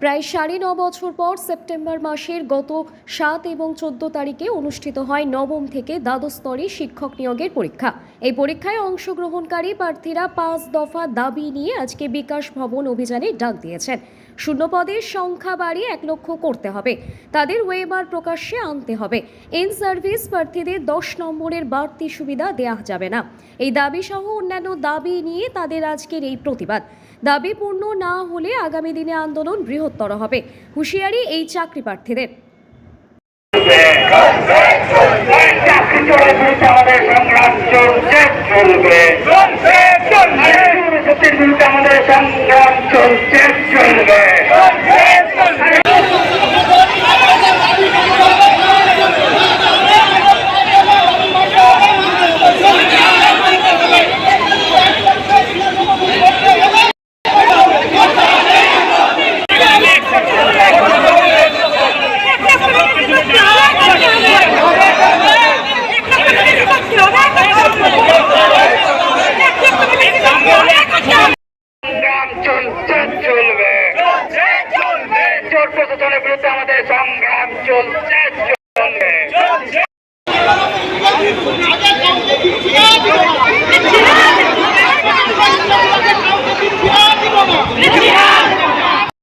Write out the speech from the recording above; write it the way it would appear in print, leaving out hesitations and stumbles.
প্রায় 9.5 বছর পর সেপ্টেম্বর মাসের গত 7 এবং 14 তারিখে অনুষ্ঠিত হয় নবম থেকে দ্বাদশ স্তরে শিক্ষক নিয়োগের পরীক্ষা। এই পরীক্ষায় অংশগ্রহণকারী প্রার্থীরা 5 দফা দাবি নিয়ে আজকে বিকাশ ভবন অভিযানে ডাক দিয়েছেন। শূন্য পদের সংখ্যা বাড়িয়ে 1 লক্ষ করতে হবে, তাদের ওয়েবার প্রকাশ্যে আনতে হবে, ইন সার্ভিস প্রার্থীদের 10 নম্বরের বাড়তি সুবিধা দেওয়া যাবে না। এই দাবি সহ অন্যান্য দাবি নিয়ে তাদের আজকের এই প্রতিবাদ। দাবি পূর্ণ না হলে আগামী দিনে আন্দোলন বৃহত্তর হবে, হুঁশিয়ারি এই চাকরি প্রার্থীদের। প্রশাসনের বিরুদ্ধে আমাদের সংগ্রাম চলছে।